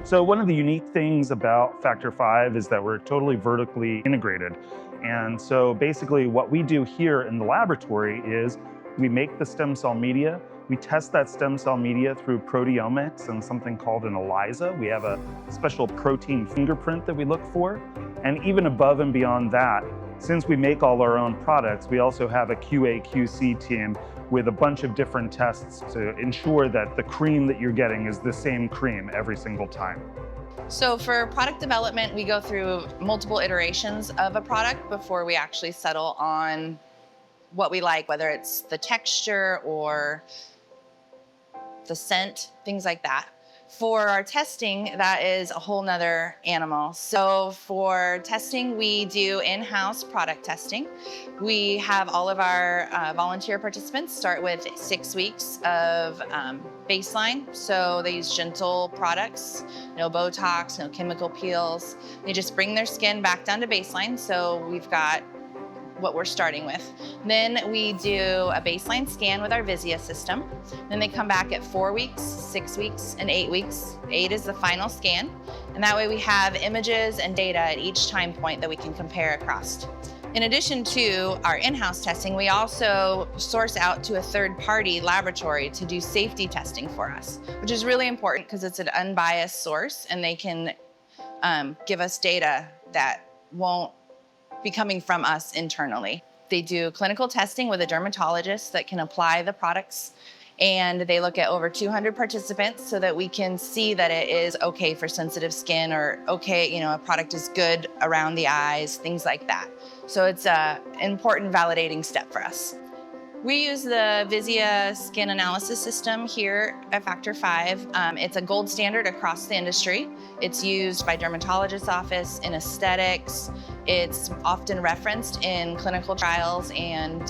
So one of the unique things about FACTORFIVE is that we're totally vertically integrated. And so basically what we do here in the laboratory is we make the stem cell media, we test that stem cell media through proteomics and something called an ELISA. We have a special protein fingerprint that we look for. And even above and beyond that, since we make all our own products, we also have a QA/QC team with a bunch of different tests to ensure that the cream that you're getting is the same cream every single time. So for product development, we go through multiple iterations of a product before we actually settle on what we like, whether it's the texture or the scent, things like that. For our testing, that is a whole nother animal. So for testing, we do in-house product testing. We have all of our volunteer participants start with 6 weeks of baseline. So they use gentle products, no Botox, no chemical peels. They just bring their skin back down to baseline. So we've got what we're starting with. Then we do a baseline scan with our Visia system. Then they come back at 4 weeks, 6 weeks, and 8 weeks. 8 is the final scan. And that way we have images and data at each time point that we can compare across. In addition to our in-house testing, we also source out to a third-party laboratory to do safety testing for us, which is really important because it's an unbiased source and they can give us data that won't be coming from us internally. They do clinical testing with a dermatologist that can apply the products, and they look at over 200 participants so that we can see that it is okay for sensitive skin, or okay, a product is good around the eyes, things like that. So it's an important validating step for us. We use the Visia skin analysis system here at FACTORFIVE. It's a gold standard across the industry. It's used by dermatologists' office, in aesthetics. It's often referenced in clinical trials and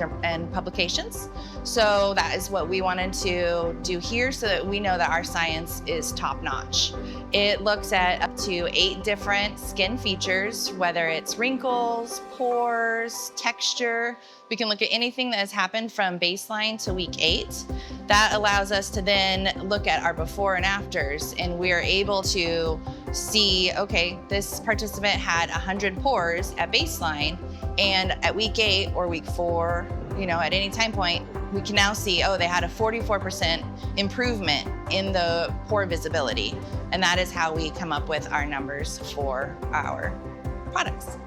publications. So that is what we wanted to do here so that we know that our science is top-notch. It looks at up to 8 different skin features, whether it's wrinkles, pores, texture. We can look at anything that has happened from baseline to week 8. That allows us to then look at our before and afters, and we are able to see, okay, this participant had 100 pores at baseline, and at week 8 or week 4, at any time point, we can now see, oh, they had a 44% improvement in the pore visibility. And that is how we come up with our numbers for our products.